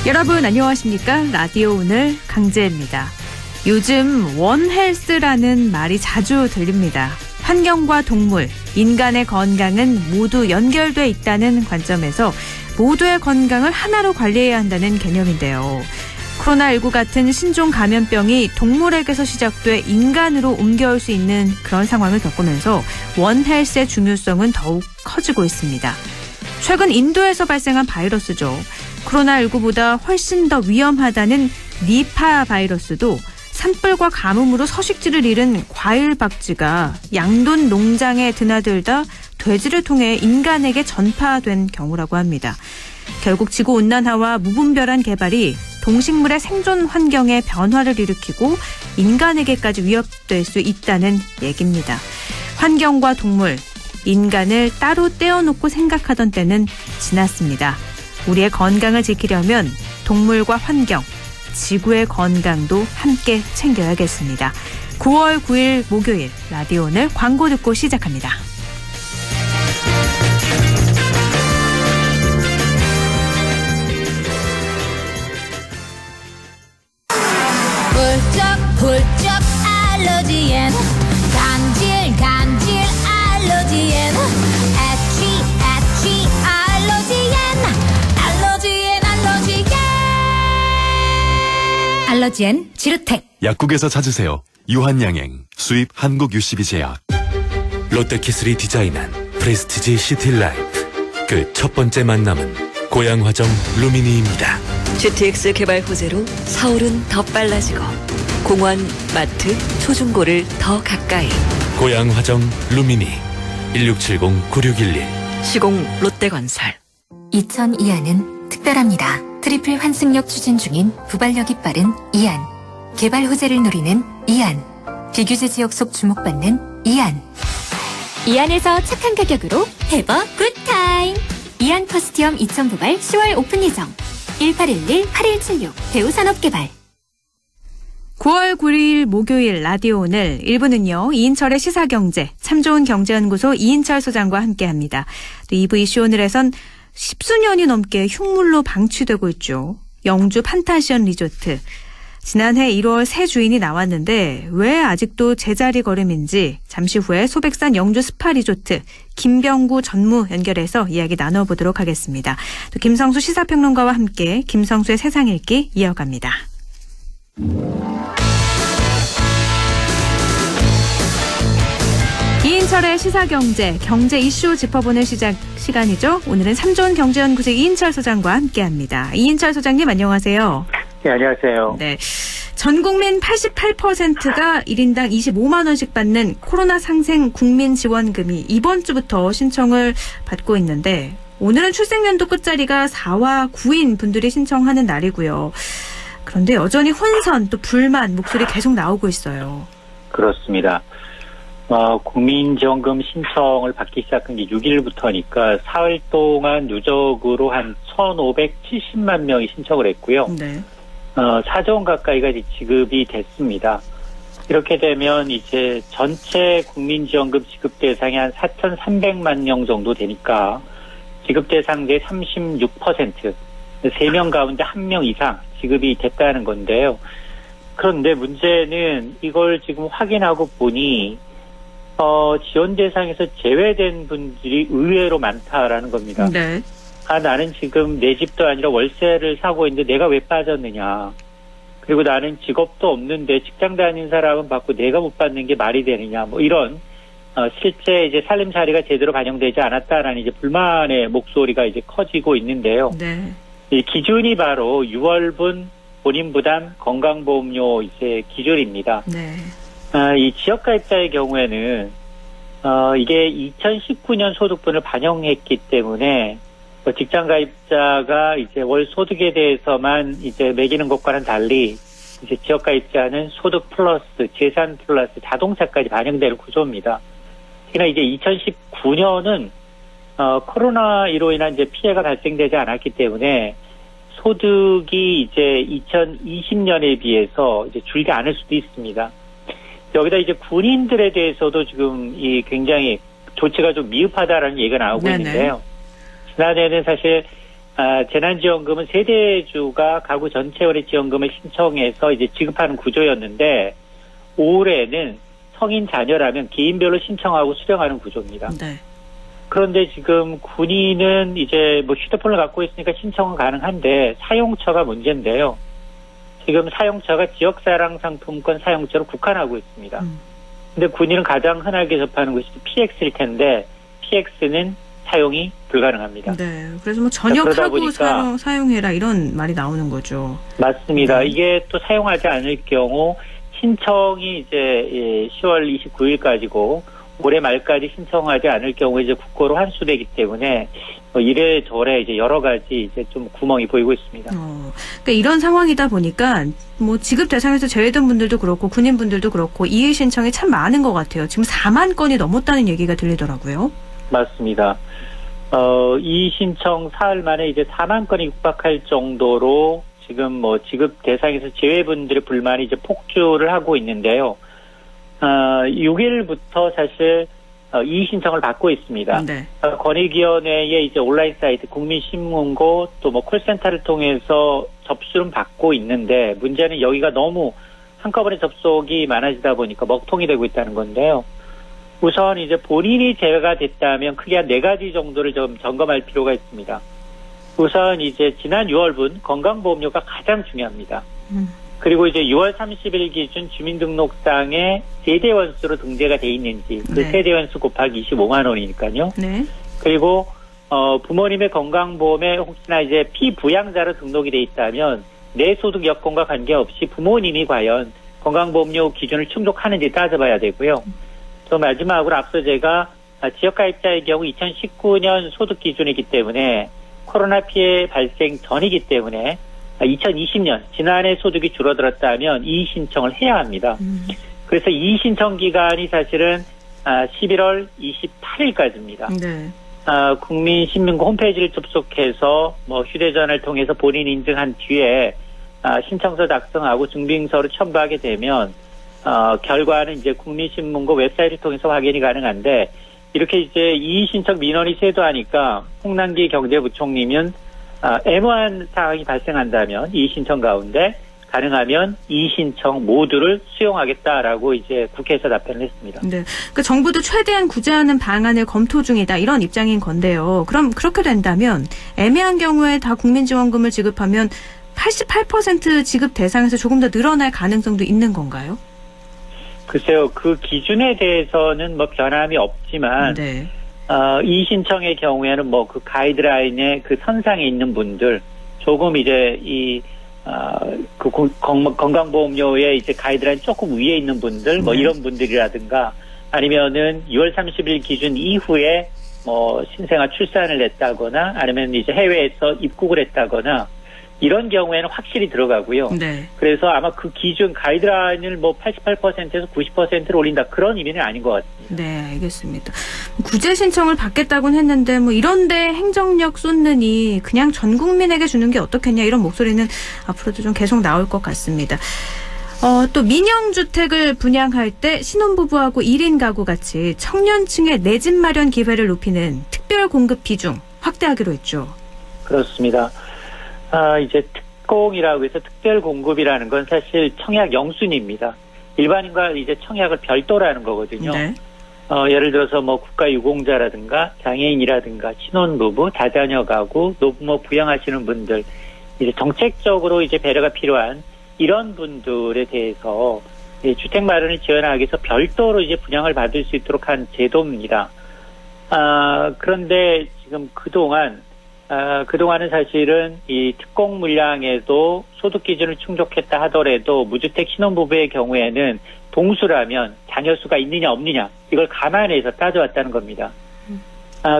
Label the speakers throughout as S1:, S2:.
S1: 여러분 안녕하십니까? 라디오 오늘 강재입니다. 요즘 원헬스라는 말이 자주 들립니다. 환경과 동물, 인간의 건강은 모두 연결돼 있다는 관점에서 모두의 건강을 하나로 관리해야 한다는 개념인데요. 코로나19 같은 신종 감염병이 동물에게서 시작돼 인간으로 옮겨올 수 있는 그런 상황을 겪으면서 원헬스의 중요성은 더욱 커지고 있습니다. 최근 인도에서 발생한 바이러스죠. 코로나19보다 훨씬 더 위험하다는 니파 바이러스도 산불과 가뭄으로 서식지를 잃은 과일 박쥐가 양돈 농장에 드나들다 돼지를 통해 인간에게 전파된 경우라고 합니다. 결국 지구온난화와 무분별한 개발이 동식물의 생존 환경에 변화를 일으키고 인간에게까지 위협될 수 있다는 얘기입니다. 환경과 동물, 인간을 따로 떼어놓고 생각하던 때는 지났습니다. 우리의 건강을 지키려면 동물과 환경, 지구의 건강도 함께 챙겨야겠습니다. 9월 9일 목요일 라디오 오늘 광고 듣고 시작합니다.
S2: 훌쩍 알러지엔 간질 알러지엔 애취 알러지엔 지르텍.
S3: 약국에서 찾으세요. 유한양행 수입 한국UCB제약.
S4: 롯데키슬이 디자인한 프레스티지 시티라이프. 그 첫 번째 만남은 고양화정 루미니입니다.
S5: GTX 개발 호재로 서울은 더 빨라지고 공원, 마트, 초중고를 더 가까이.
S4: 고양화정 루미니 1670-9611
S5: 시공 롯데건설.
S2: 2002안은 특별합니다. 트리플 환승역 추진 중인 부발력이 빠른 이안. 개발 호재를 노리는 이안. 비규제 지역 속 주목받는 이안. 이안에서 착한 가격으로 해버 굿타임. 이안 커스티엄 2000부발 10월 오픈 예정. 1811-8176 대우산업개발.
S1: 9월 9일 목요일 라디오 오늘 1부는요. 이인철의 시사경제, 참 좋은 경제연구소 이인철 소장과 함께합니다. 또 2부 이슈 오늘에선 10수년이 넘게 흉물로 방치되고 있죠. 영주 판타시언 리조트. 지난해 1월 새 주인이 나왔는데 왜 아직도 제자리 걸음인지 잠시 후에 소백산 영주 스파 리조트 김병구 전무 연결해서 이야기 나눠보도록 하겠습니다. 또 김성수 시사평론가와 함께 김성수의 세상 읽기 이어갑니다. 이인철의 시사경제, 경제 이슈 짚어보는 시간이죠. 오늘은 삼존 경제연구소 이인철 소장과 함께합니다. 이인철 소장님 안녕하세요.
S6: 네, 안녕하세요.
S1: 네, 전 국민 88%가 1인당 25만 원씩 받는 코로나 상생 국민지원금이 이번 주부터 신청을 받고 있는데 오늘은 출생연도 끝자리가 4와 9인 분들이 신청하는 날이고요. 그런데 여전히 혼선 또 불만 목소리 계속 나오고 있어요.
S6: 그렇습니다. 국민지원금 신청을 받기 시작한 게 6일부터니까 사흘 동안 누적으로 한 1,570만 명이 신청을 했고요.
S1: 네.
S6: 4조 원 가까이가 지급이 됐습니다. 이렇게 되면 이제 전체 국민지원금 지급 대상이 한 4,300만 명 정도 되니까 지급 대상자의 36%, 3명 가운데 1명 이상 지급이 됐다는 건데요. 그런데 문제는 이걸 지금 확인하고 보니 지원 대상에서 제외된 분들이 의외로 많다라는 겁니다.
S1: 네.
S6: 나는 지금 내 집도 아니라 월세를 사고 있는데 내가 왜 빠졌느냐. 그리고 나는 직업도 없는데 직장 다니는 사람은 받고 내가 못 받는 게 말이 되느냐. 뭐 이런 실제 이제 살림살이가 제대로 반영되지 않았다라는 이제 불만의 목소리가 이제 커지고 있는데요.
S1: 네.
S6: 이 기준이 바로 6월분 본인 부담 건강보험료 이제 기준입니다.
S1: 네.
S6: 이 지역가입자의 경우에는 이게 2019년 소득분을 반영했기 때문에 직장가입자가 이제 월 소득에 대해서만 이제 매기는 것과는 달리 이제 지역가입자는 소득 플러스 재산 플러스 자동차까지 반영될 구조입니다. 특히나 이제 2019년은 코로나로 인한 이제 피해가 발생되지 않았기 때문에 소득이 이제 2020년에 비해서 이제 줄지 않을 수도 있습니다. 여기다 이제 군인들에 대해서도 지금 이 굉장히 조치가 좀 미흡하다라는 얘기가 나오고
S1: 네네.
S6: 있는데요. 지난해는 사실 재난지원금은 세대주가 가구 전체원의 지원금을 신청해서 이제 지급하는 구조였는데 올해는 성인 자녀라면 개인별로 신청하고 수령하는 구조입니다.
S1: 네.
S6: 그런데 지금 군인은 이제 뭐 휴대폰을 갖고 있으니까 신청은 가능한데 사용처가 문제인데요. 지금 사용처가 지역사랑 상품권 사용처로 국한하고 있습니다. 근데 군인은 가장 흔하게 접하는 것이 PX일 텐데 PX는 사용이 불가능합니다.
S1: 네. 그래서 뭐 전역하고 사용해라 이런 말이 나오는 거죠.
S6: 맞습니다. 이게 또 사용하지 않을 경우 신청이 이제 10월 29일까지고 올해 말까지 신청하지 않을 경우에 이제 국고로 환수되기 때문에 이래저래 이제 여러 가지 이제 좀 구멍이 보이고 있습니다.
S1: 그러니까 이런 상황이다 보니까 뭐 지급 대상에서 제외된 분들도 그렇고 군인분들도 그렇고 이의 신청이 참 많은 것 같아요. 지금 4만 건이 넘었다는 얘기가 들리더라고요.
S6: 맞습니다. 이의 신청 사흘 만에 이제 4만 건이 육박할 정도로 지금 뭐 지급 대상에서 제외분들의 불만이 이제 폭주를 하고 있는데요. 6일부터 사실 이의 신청을 받고 있습니다.
S1: 네.
S6: 권익위원회의 이제 온라인 사이트 국민신문고 또 뭐 콜센터를 통해서 접수는 받고 있는데 문제는 여기가 너무 한꺼번에 접속이 많아지다 보니까 먹통이 되고 있다는 건데요. 우선 이제 본인이 제외가 됐다면 크게 한 4가지 정도를 좀 점검할 필요가 있습니다. 우선 이제 지난 6월분 건강보험료가 가장 중요합니다. 그리고 이제 6월 30일 기준 주민등록상에 세대 원수로 등재가 돼 있는지 그 세대 원수 곱하기 25만 원이니까요.
S1: 네.
S6: 그리고 부모님의 건강보험에 혹시나 이제 피부양자로 등록이 돼 있다면 내 소득 여건과 관계없이 부모님이 과연 건강보험료 기준을 충족하는지 따져봐야 되고요. 또 마지막으로 앞서 제가 지역가입자의 경우 2019년 소득 기준이기 때문에 코로나 피해 발생 전이기 때문에 2020년 지난해 소득이 줄어들었다면 이의 신청을 해야 합니다. 그래서 이의 신청 기간이 사실은 11월 28일까지입니다.
S1: 네.
S6: 국민신문고 홈페이지를 접속해서 뭐 휴대전화를 통해서 본인 인증한 뒤에 신청서 작성하고 증빙서를 첨부하게 되면 결과는 이제 국민신문고 웹사이트를 통해서 확인이 가능한데 이렇게 이제 이의 신청 민원이 쇄도하니까 홍남기 경제부총리는 애매한 상황이 발생한다면 이의 신청 가운데 가능하면 이의 신청 모두를 수용하겠다라고 이제 국회에서 답변을 했습니다.
S1: 네, 그 정부도 최대한 구제하는 방안을 검토 중이다 이런 입장인 건데요. 그럼 그렇게 된다면 애매한 경우에 다 국민지원금을 지급하면 88% 지급 대상에서 조금 더 늘어날 가능성도 있는 건가요?
S6: 글쎄요, 그 기준에 대해서는 뭐 변함이 없지만,
S1: 네.
S6: 이의 신청의 경우에는 뭐 그 가이드라인의 그 선상에 있는 분들, 조금 이제 그 건강보험료의 이제 가이드라인 조금 위에 있는 분들, 뭐 이런 분들이라든가, 아니면은 6월 30일 기준 이후에 뭐 신생아 출산을 했다거나, 아니면 이제 해외에서 입국을 했다거나, 이런 경우에는 확실히 들어가고요.
S1: 네.
S6: 그래서 아마 그 기준 가이드라인을 뭐 88%에서 90%를 올린다 그런 의미는 아닌 것 같습니다.
S1: 네, 알겠습니다. 구제 신청을 받겠다고는 했는데 뭐 이런데 행정력 쏟느니 그냥 전 국민에게 주는 게 어떻겠냐 이런 목소리는 앞으로도 좀 계속 나올 것 같습니다. 또 민영주택을 분양할 때 신혼부부하고 1인 가구 같이 청년층의 내 집 마련 기회를 높이는 특별 공급 비중 확대하기로 했죠.
S6: 그렇습니다. 이제 특공이라고 해서 특별 공급이라는 건 사실 청약 영순위입니다. 일반인과 이제 청약을 별도로 하는 거거든요.
S1: 네.
S6: 예를 들어서 뭐 국가유공자라든가 장애인이라든가 신혼부부, 다자녀 가구, 노부모 부양하시는 분들, 이제 정책적으로 이제 배려가 필요한 이런 분들에 대해서 주택 마련을 지원하기 위해서 별도로 이제 분양을 받을 수 있도록 한 제도입니다. 그런데 지금 그동안은 사실은 이 특공 물량에도 소득 기준을 충족했다 하더라도 무주택 신혼부부의 경우에는 동수라면 자녀 수가 있느냐 없느냐 이걸 감안해서 따져왔다는 겁니다.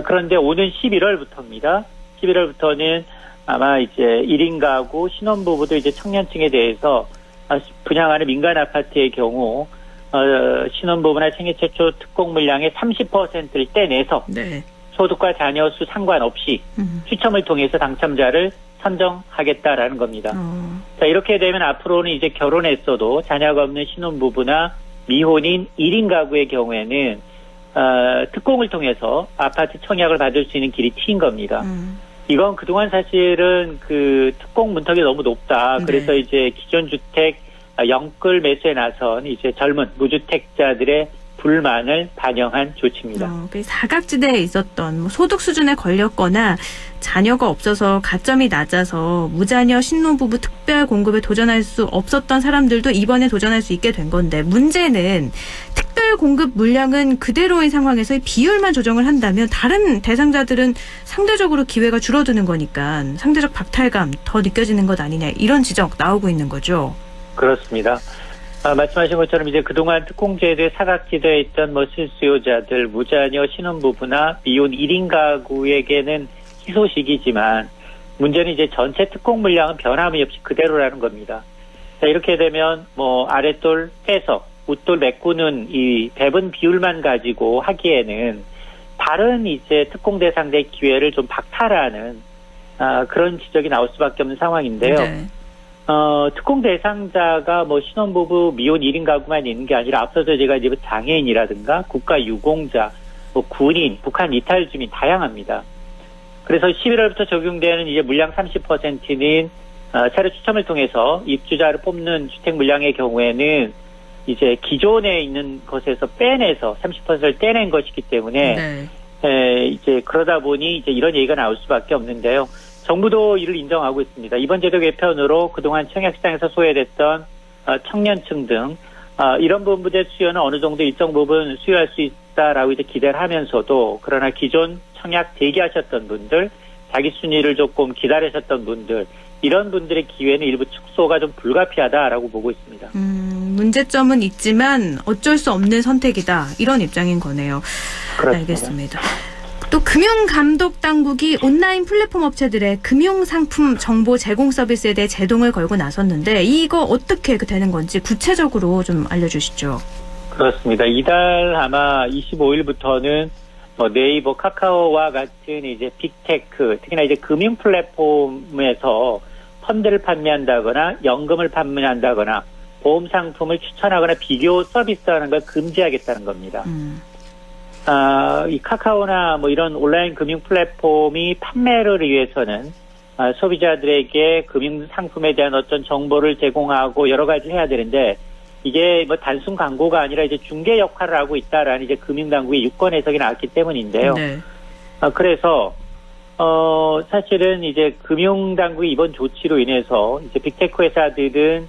S6: 그런데 오는 11월부터입니다. 11월부터는 아마 이제 1인 가구 신혼부부도 이제 청년층에 대해서 분양하는 민간 아파트의 경우 신혼부부나 생애 최초 특공 물량의 30%를 떼내서
S1: 네.
S6: 소득과 자녀 수 상관없이 추첨을 통해서 당첨자를 선정하겠다라는 겁니다. 자, 이렇게 되면 앞으로는 이제 결혼했어도 자녀가 없는 신혼부부나 미혼인 1인 가구의 경우에는 특공을 통해서 아파트 청약을 받을 수 있는 길이 트인 겁니다. 이건 그동안 사실은 그 특공 문턱이 너무 높다. 그래서
S1: 네.
S6: 이제 기존 주택 영끌 매수에 나선 이제 젊은 무주택자들의 불만을 반영한 조치입니다.
S1: 그 사각지대에 있었던 뭐 소득 수준에 걸렸거나 자녀가 없어서 가점이 낮아서 무자녀 신혼부부 특별 공급에 도전할 수 없었던 사람들도 이번에 도전할 수 있게 된 건데 문제는 특별 공급 물량은 그대로인 상황에서 비율만 조정을 한다면 다른 대상자들은 상대적으로 기회가 줄어드는 거니까 상대적 박탈감 더 느껴지는 것 아니냐 이런 지적 나오고 있는 거죠.
S6: 그렇습니다. 말씀하신 것처럼 이제 그동안 특공제도에 사각지대에 있던 뭐 실수요자들, 무자녀 신혼부부나 미혼 1인 가구에게는 희소식이지만 문제는 이제 전체 특공 물량은 변함이 없이 그대로라는 겁니다. 자, 이렇게 되면 뭐 아랫돌 해석, 윗돌 메꾸는 이 배분 비율만 가지고 하기에는 다른 이제 특공 대상자의 기회를 좀 박탈하는 그런 지적이 나올 수밖에 없는 상황인데요.
S1: 네.
S6: 특공 대상자가 뭐 신혼부부, 미혼 1인 가구만 있는 게 아니라 앞서서 제가 이제 장애인이라든가 국가 유공자, 뭐 군인, 북한 이탈 주민 다양합니다. 그래서 11월부터 적용되는 이제 물량 30%는 세로 추첨을 통해서 입주자를 뽑는 주택 물량의 경우에는 이제 기존에 있는 것에서 빼내서 30%를 떼낸 것이기 때문에 이제 그러다 보니 이제 이런 얘기가 나올 수밖에 없는데요. 정부도 이를 인정하고 있습니다. 이번 제도 개편으로 그동안 청약시장에서 소외됐던 청년층 등 이런 부분의 수요는 어느 정도 일정 부분 수요할 수 있다라고 이제 기대를 하면서도 그러나 기존 청약 대기하셨던 분들, 자기 순위를 조금 기다리셨던 분들 이런 분들의 기회는 일부 축소가 좀 불가피하다라고 보고 있습니다.
S1: 문제점은 있지만 어쩔 수 없는 선택이다 이런 입장인 거네요.
S6: 그렇습니다.
S1: 알겠습니다. 또 금융감독당국이 온라인 플랫폼 업체들의 금융상품 정보 제공 서비스에 대해 제동을 걸고 나섰는데 이거 어떻게 되는 건지 구체적으로 좀 알려주시죠.
S6: 그렇습니다. 이달 아마 25일부터는 뭐 네이버, 카카오와 같은 이제 빅테크, 특히나 이제 금융 플랫폼에서 펀드를 판매한다거나 연금을 판매한다거나 보험 상품을 추천하거나 비교 서비스하는 걸 금지하겠다는 겁니다. 이 카카오나 뭐 이런 온라인 금융 플랫폼이 판매를 위해서는 소비자들에게 금융 상품에 대한 어떤 정보를 제공하고 여러 가지 해야 되는데 이게 뭐 단순 광고가 아니라 이제 중개 역할을 하고 있다라는 이제 금융당국의 유권 해석이 나왔기 때문인데요.
S1: 네.
S6: 그래서 사실은 이제 금융당국의 이번 조치로 인해서 이제 빅테크 회사들은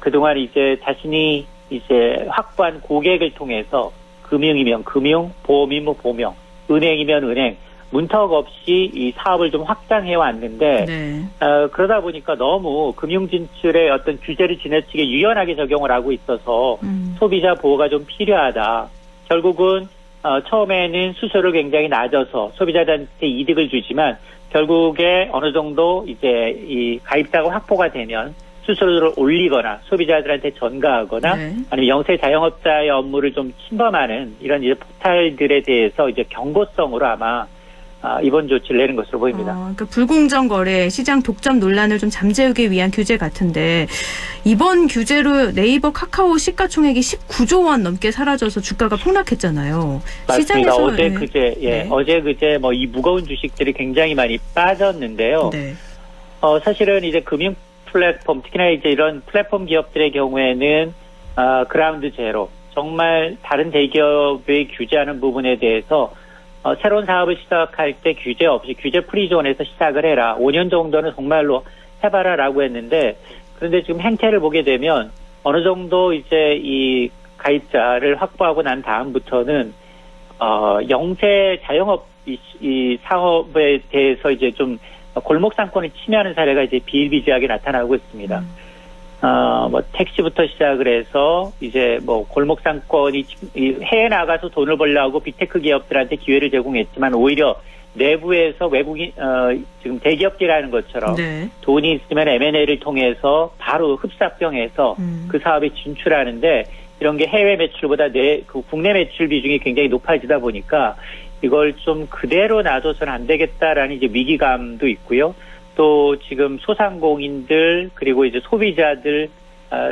S6: 그동안 이제 자신이 이제 확보한 고객을 통해서 금융이면 금융, 보험이면 보험, 은행이면 은행, 문턱 없이 이 사업을 좀 확장해 왔는데, 그러다 보니까 너무 금융 진출의 어떤 규제를 지나치게 유연하게 적용을 하고 있어서 소비자 보호가 좀 필요하다. 결국은, 처음에는 수수료를 굉장히 낮아서 소비자들한테 이득을 주지만 결국에 어느 정도 이제 이 가입자가 확보가 되면 수수료를 올리거나 소비자들한테 전가하거나 아니면 영세 자영업자의 업무를 좀 침범하는 이런 이제 포탈들에 대해서 이제 경고성으로 아마 이번 조치를 내는 것으로 보입니다.
S1: 그러니까 불공정 거래, 시장 독점 논란을 좀 잠재우기 위한 규제 같은데 이번 규제로 네이버, 카카오 시가총액이 19조 원 넘게 사라져서 주가가 폭락했잖아요.
S6: 맞습니다.
S1: 시장에서
S6: 어제 그제 뭐 이 무거운 주식들이 굉장히 많이 빠졌는데요. 사실은 이제 금융 플랫폼, 특히나 이제 이런 플랫폼 기업들의 경우에는 그라운드 제로, 정말 다른 대기업의 규제하는 부분에 대해서 새로운 사업을 시작할 때 규제 없이 규제 프리존에서 시작을 해라. 5년 정도는 정말로 해봐라라고 했는데 그런데 지금 행태를 보게 되면 어느 정도 이제 이 가입자를 확보하고 난 다음부터는 영세 자영업 이 사업에 대해서 이제 좀 골목 상권을 침해하는 사례가 이제 비일비재하게 나타나고 있습니다. 뭐 택시부터 시작을 해서 이제 뭐 골목 상권이 해외 나가서 돈을 벌려고 빅테크 기업들한테 기회를 제공했지만 오히려 내부에서 외국인 지금 대기업들이라는 것처럼 돈이 있으면 M&A를 통해서 바로 흡사병해서 그 사업에 진출하는데 이런 게 해외 매출보다 그 국내 매출 비중이 굉장히 높아지다 보니까 이걸 좀 그대로 놔둬서는 안 되겠다라는 이제 위기감도 있고요. 또 지금 소상공인들 그리고 이제 소비자들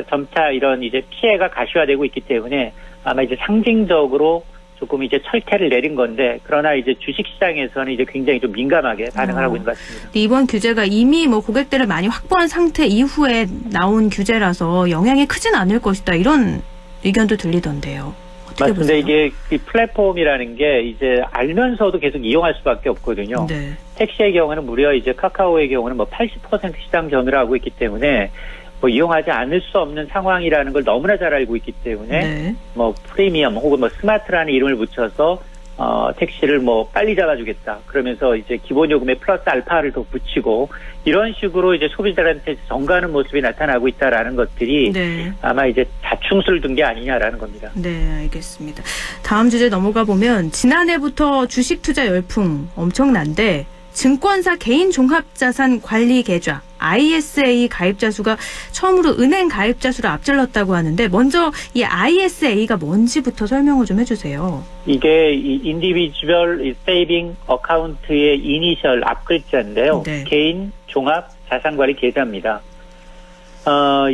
S6: 점차 이런 이제 피해가 가시화되고 있기 때문에 아마 이제 상징적으로 조금 이제 철퇴를 내린 건데, 그러나 이제 주식시장에서는 이제 굉장히 좀 민감하게 반응을 하고 있는 것 같습니다.
S1: 이번 규제가 이미 뭐 고객들을 많이 확보한 상태 이후에 나온 규제라서 영향이 크진 않을 것이다, 이런 의견도 들리던데요. 어떻게
S6: 맞습니다.
S1: 보세요?
S6: 이게 이 플랫폼이라는 게 이제 알면서도 계속 이용할 수밖에 없거든요.
S1: 네.
S6: 택시의 경우는 무려 이제 카카오의 경우는 뭐 80% 시장 점유를 하고 있기 때문에 뭐 이용하지 않을 수 없는 상황이라는 걸 너무나 잘 알고 있기 때문에
S1: 네.
S6: 뭐 프리미엄 혹은 뭐 스마트라는 이름을 붙여서 택시를 뭐 빨리 잡아주겠다. 그러면서 이제 기본 요금에 플러스 알파를 더 붙이고 이런 식으로 이제 소비자들한테 전가하는 모습이 나타나고 있다라는 것들이
S1: 네.
S6: 아마 이제 자충수를 둔 게 아니냐라는 겁니다.
S1: 네, 알겠습니다. 다음 주제 넘어가 보면 지난해부터 주식 투자 열풍 엄청난데 증권사 개인 종합자산 관리 계좌 ISA 가입자 수가 처음으로 은행 가입자 수를 앞질렀다고 하는데 먼저 이 ISA가 뭔지부터 설명을 좀 해주세요.
S6: 이게 이 인디비주얼 세이빙 어카운트의 이니셜 앞글자인데요.
S1: 네.
S6: 개인 종합 자산관리 계좌입니다.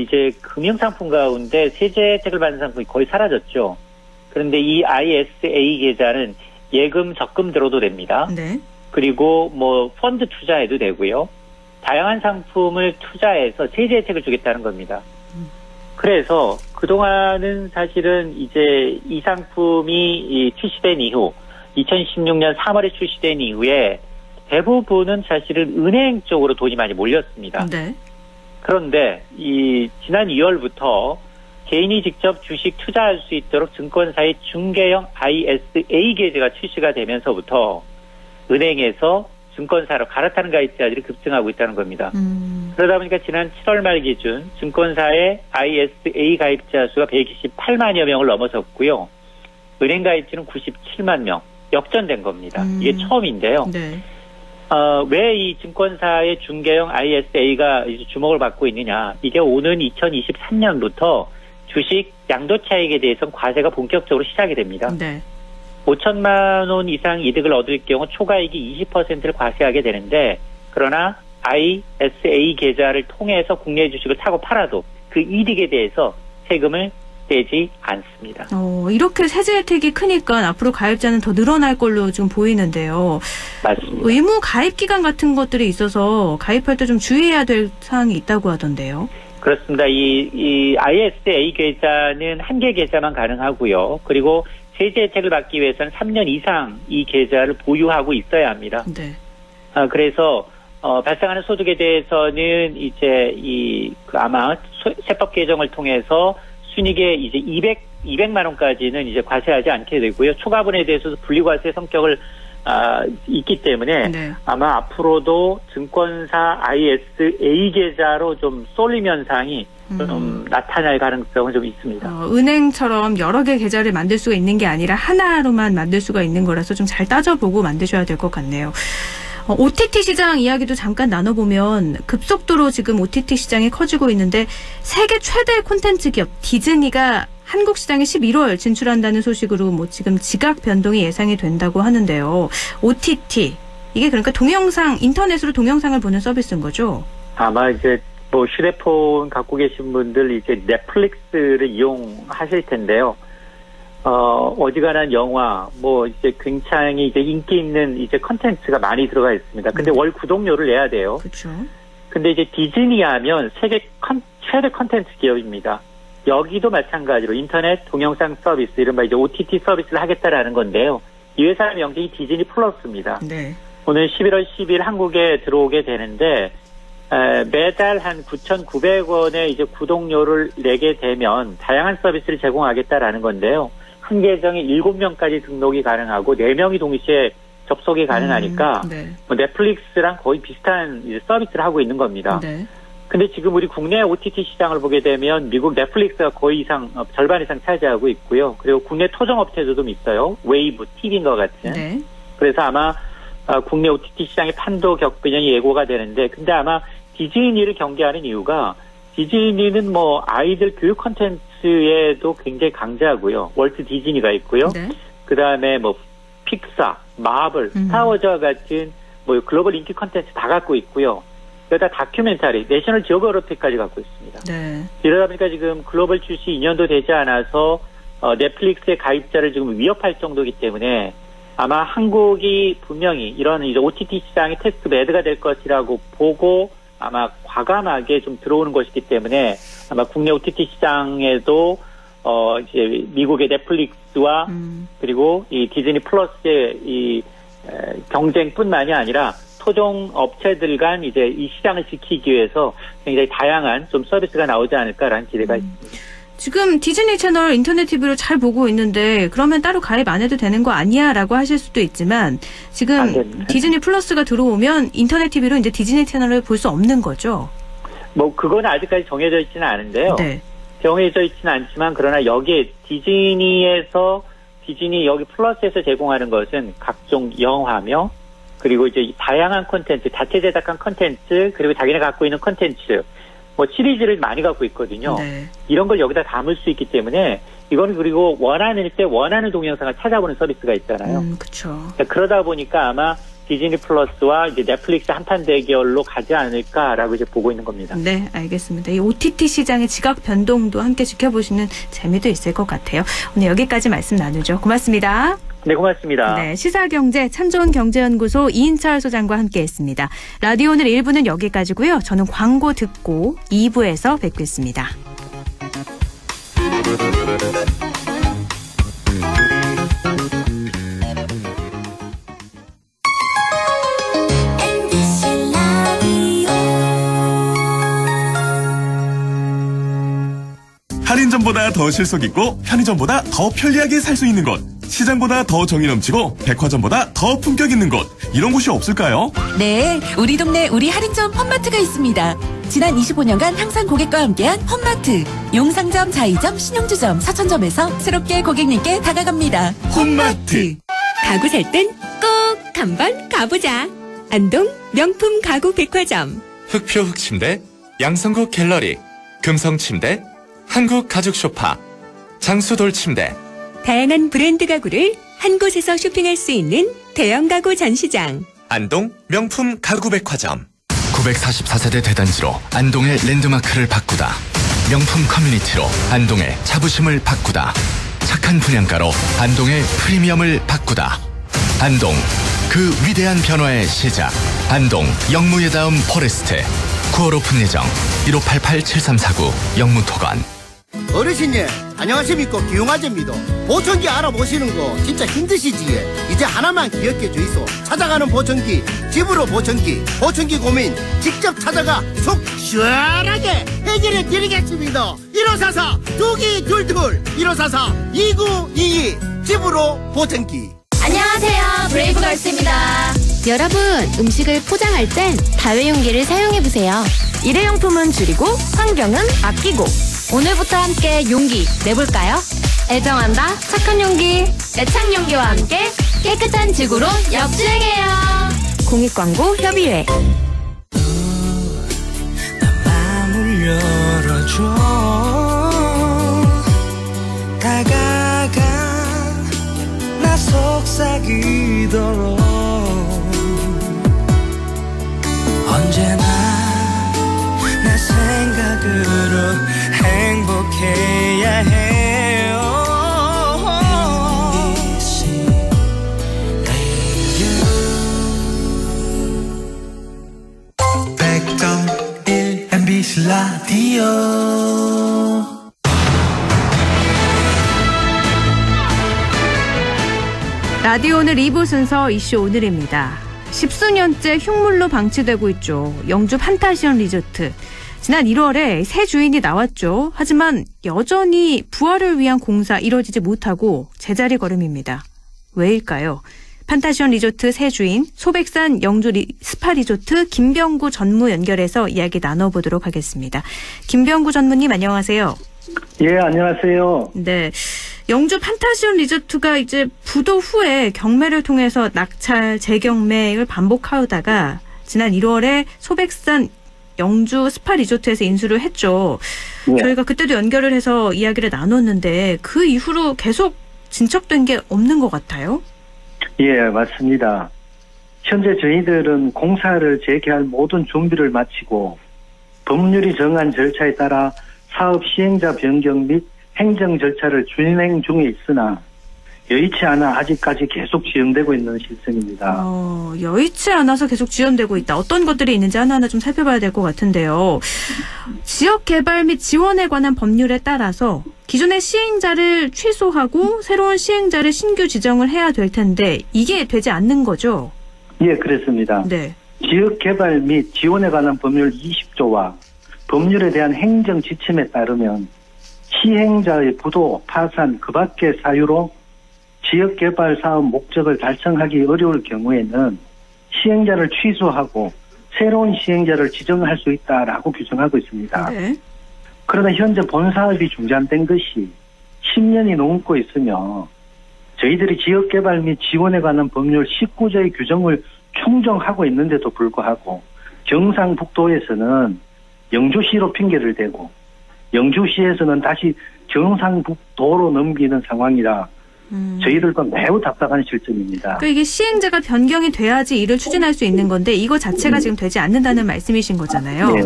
S6: 이제 금융상품 가운데 세제 혜택을 받는 상품이 거의 사라졌죠. 그런데 이 ISA 계좌는 예금, 적금 들어도 됩니다.
S1: 네.
S6: 그리고 뭐 펀드 투자해도 되고요. 다양한 상품을 투자해서 세제 혜택을 주겠다는 겁니다. 그래서 그동안은 사실은 이제 이 상품이 출시된 이후 2016년 3월에 출시된 이후에 대부분은 사실은 은행 쪽으로 돈이 많이 몰렸습니다.
S1: 네.
S6: 그런데 이 지난 2월부터 개인이 직접 주식 투자할 수 있도록 증권사의 중개형 ISA 계좌가 출시가 되면서부터 은행에서 증권사로 갈아타는 가입자들이 급증하고 있다는 겁니다. 그러다 보니까 지난 7월 말 기준 증권사의 ISA 가입자 수가 128만여 명을 넘어섰고요. 은행 가입자는 97만 명, 역전된 겁니다. 이게 처음인데요.
S1: 네.
S6: 왜 이 증권사의 중개형 ISA가 이제 주목을 받고 있느냐. 이게 오는 2023년부터 주식 양도차익에 대해서는 과세가 본격적으로 시작이 됩니다.
S1: 네.
S6: 5천만 원 이상 이득을 얻을 경우 초과이익이 20%를 과세하게 되는데, 그러나 ISA 계좌를 통해서 국내 주식을 사고 팔아도 그 이득에 대해서 세금을 떼지 않습니다.
S1: 이렇게 세제 혜택이 크니까 앞으로 가입자는 더 늘어날 걸로 좀 보이는데요.
S6: 맞습니다.
S1: 의무 가입 기간 같은 것들이 있어서 가입할 때 좀 주의해야 될 사항이 있다고 하던데요.
S6: 그렇습니다. 이 ISA 계좌는 한 개 계좌만 가능하고요. 그리고 세제 혜택을 받기 위해서는 3년 이상 이 계좌를 보유하고 있어야 합니다.
S1: 네.
S6: 그래서 발생하는 소득에 대해서는 이제 아마 세법 개정을 통해서 순이익의 이제 200만 원까지는 이제 과세하지 않게 되고요. 초과분에 대해서도 분리과세 성격을 있기 때문에
S1: 네.
S6: 아마 앞으로도 증권사 ISA 계좌로 좀 쏠림 현상이 좀 나타날 가능성은 좀 있습니다.
S1: 은행처럼 여러 개 계좌를 만들 수가 있는 게 아니라 하나로만 만들 수가 있는 거라서 좀 잘 따져보고 만드셔야 될 것 같네요. OTT 시장 이야기도 잠깐 나눠보면 급속도로 지금 OTT 시장이 커지고 있는데 세계 최대 콘텐츠 기업 디즈니가 한국 시장에 11월 진출한다는 소식으로 뭐 지금 지각 변동이 예상이 된다고 하는데요. OTT 이게 그러니까 동영상 인터넷으로 동영상을 보는 서비스인 거죠?
S6: 아마 이제 뭐 휴대폰 갖고 계신 분들 이제 넷플릭스를 이용하실 텐데요. 어지간한 영화, 뭐 이제 굉장히 이제 인기 있는 이제 컨텐츠가 많이 들어가 있습니다. 근데 월 구독료를 내야 돼요.
S1: 그렇죠.
S6: 근데 이제 디즈니 하면 세계 최대 컨텐츠 기업입니다. 여기도 마찬가지로 인터넷 동영상 서비스, 이른바 이제 OTT 서비스를 하겠다라는 건데요. 이 회사의 명칭이 디즈니 플러스입니다.
S1: 네.
S6: 오늘 11월 10일 한국에 들어오게 되는데, 매달 한 9,900원의 이제 구독료를 내게 되면 다양한 서비스를 제공하겠다라는 건데요. 한 계정에 7명까지 등록이 가능하고 4명이 동시에 접속이 가능하니까
S1: 네.
S6: 뭐 넷플릭스랑 거의 비슷한 이제 서비스를 하고 있는 겁니다.
S1: 네.
S6: 근데 지금 우리 국내 OTT 시장을 보게 되면 미국 넷플릭스가 거의 절반 이상 차지하고 있고요. 그리고 국내 토종업체도 좀 있어요. 웨이브, TV인과 같은.
S1: 네.
S6: 그래서 아마 국내 OTT 시장의 판도 격변이 예고가 되는데, 근데 아마 디즈니를 경계하는 이유가 디즈니는 뭐 아이들 교육 콘텐츠에도 굉장히 강자고요. 월트 디즈니가 있고요.
S1: 네.
S6: 그 다음에 뭐 픽사, 마블, 스타워즈와 같은 뭐 글로벌 인기 콘텐츠 다 갖고 있고요. 여기다 다큐멘터리, 내셔널 지오그래피까지 갖고 있습니다.
S1: 네.
S6: 이러다 보니까 지금 글로벌 출시 2년도 되지 않아서 넷플릭스의 가입자를 지금 위협할 정도이기 때문에 아마 한국이 분명히 이런 이제 OTT 시장의 테스트 베드가 될 것이라고 보고 아마 과감하게 좀 들어오는 것이기 때문에 아마 국내 OTT 시장에도 이제 미국의 넷플릭스와 그리고 이 디즈니 플러스의 이 경쟁뿐만이 아니라 토종 업체들 간 이제 이 시장을 지키기 위해서 굉장히 다양한 좀 서비스가 나오지 않을까라는 기대가 있습니다.
S1: 지금 디즈니 채널 인터넷 TV로 잘 보고 있는데 그러면 따로 가입 안 해도 되는 거 아니야 라고 하실 수도 있지만 지금 디즈니 플러스가 들어오면 인터넷 TV로 이제 디즈니 채널을 볼 수 없는 거죠?
S6: 뭐 그건 아직까지 정해져 있지는 않은데요. 네. 정해져 있지는 않지만 그러나 여기에 디즈니 여기 플러스에서 제공하는 것은 각종 영화며 그리고 이제 다양한 콘텐츠, 자체 제작한 콘텐츠 그리고 자기네 갖고 있는 콘텐츠 뭐 시리즈를 많이 갖고 있거든요. 네. 이런 걸 여기다 담을 수 있기 때문에 이건 그리고 원하는 때 원하는 동영상을 찾아보는 서비스가 있잖아요.
S1: 그렇죠.
S6: 그러다 보니까 아마 디즈니 플러스와 이제 넷플릭스 한판 대결로 가지 않을까라고 이제 보고 있는 겁니다.
S1: 네, 알겠습니다. 이 OTT 시장의 지각 변동도 함께 지켜보시는 재미도 있을 것 같아요. 오늘 여기까지 말씀 나누죠. 고맙습니다.
S6: 네, 고맙습니다.
S1: 네, 시사경제 참좋은경제연구소 이인철 소장과 함께했습니다. 라디오 오늘 1부는 여기까지고요. 저는 광고 듣고 2부에서 뵙겠습니다.
S7: 할인점보다 더 실속 있고 편의점보다 더 편리하게 살 수 있는 곳. 시장보다 더 정이 넘치고 백화점보다 더 품격 있는 곳. 이런 곳이 없을까요?
S8: 네, 우리 동네 우리 할인점 펀마트가 있습니다. 지난 25년간 항상 고객과 함께한 펀마트. 용상점, 자이점, 신용주점, 사천점에서 새롭게 고객님께 다가갑니다.
S7: 펀마트.
S9: 가구 살 땐 꼭 한번 가보자. 안동 명품 가구 백화점.
S4: 흑표 흑침대, 양성국 갤러리, 금성침대, 한국 가죽 소파, 장수돌 침대.
S9: 다양한 브랜드 가구를 한 곳에서 쇼핑할 수 있는 대형 가구 전시장.
S4: 안동 명품 가구 백화점.
S10: 944세대 대단지로 안동의 랜드마크를 바꾸다. 명품 커뮤니티로 안동의 자부심을 바꾸다. 착한 분양가로 안동의 프리미엄을 바꾸다. 안동, 그 위대한 변화의 시작. 안동 영무의 다음 포레스트. 9월 오픈 예정. 1588-7349 영무토건.
S11: 어르신님 안녕하십니까. 기용아재입니다. 보청기 알아보시는 거 진짜 힘드시지? 이제 하나만 기억해 주이소. 찾아가는 보청기, 집으로 보청기, 보청기 고민 직접 찾아가 속 시원하게 해결해 드리겠습니다. 1544-2222 1544-2922 집으로 보청기.
S12: 안녕하세요, 브레이브걸스입니다. 여러분, 음식을 포장할 땐 다회용기를 사용해보세요. 일회용품은 줄이고 환경은 아끼고. 오늘부터 함께 용기 내볼까요? 애정한다 착한 용기. 애착 용기와 함께 깨끗한 지구로 역주행해요. 공익광고 협의회.
S13: 마음을 열어줘. 다가가 나 속삭이도록. 언제나 내 생각으로 행복해야 해요. MBC 라디오 100.1 MBC 라디오.
S1: 라디오 오늘 2부 순서 이슈 오늘입니다. 10수년째 흉물로 방치되고 있죠. 영주 판타지언 리조트. 지난 1월에 새 주인이 나왔죠. 하지만 여전히 부활을 위한 공사 이뤄지지 못하고 제자리 걸음입니다. 왜일까요? 판타지언 리조트 새 주인 소백산 영주 스파 리조트 김병구 전무 연결해서 이야기 나눠보도록 하겠습니다. 김병구 전무님 안녕하세요.
S14: 예, 안녕하세요.
S1: 네, 영주 판타지언 리조트가 이제 부도 후에 경매를 통해서 낙찰, 재경매를 반복하다가 지난 1월에 소백산 영주 스파 리조트에서 인수를 했죠. 네. 저희가 그때도 연결을 해서 이야기를 나눴는데 그 이후로 계속 진척된 게 없는 것 같아요.
S14: 예, 맞습니다. 현재 저희들은 공사를 재개할 모든 준비를 마치고 법률이 정한 절차에 따라 사업 시행자 변경 및 행정 절차를 준행 중에 있으나 여의치 않아 아직까지 계속 지연되고 있는 실정입니다.
S1: 여의치 않아서 계속 지연되고 있다. 어떤 것들이 있는지 하나하나 좀 살펴봐야 될 것 같은데요. 지역 개발 및 지원에 관한 법률에 따라서 기존의 시행자를 취소하고 새로운 시행자를 신규 지정을 해야 될 텐데 이게 되지 않는 거죠?
S14: 예, 그렇습니다.
S1: 네.
S14: 지역 개발 및 지원에 관한 법률 20조와 법률에 대한 행정 지침에 따르면 시행자의 부도, 파산, 그 밖의 사유로 지역개발 사업 목적을 달성하기 어려울 경우에는 시행자를 취소하고 새로운 시행자를 지정할 수 있다라고 규정하고 있습니다.
S1: 네.
S14: 그러나 현재 본사업이 중단된 것이 10년이 넘고 있으며 저희들이 지역개발 및 지원에 관한 법률 19조의 규정을 충정하고 있는데도 불구하고 경상북도에서는 영주시로 핑계를 대고 영주시에서는 다시 경상북도로 넘기는 상황이라 저희들도 매우 답답한 실정입니다.
S1: 그러니까 이게 시행자가 변경이 돼야지 이를 추진할 수 있는 건데 이거 자체가 지금 되지 않는다는 말씀이신 거잖아요.
S14: 네.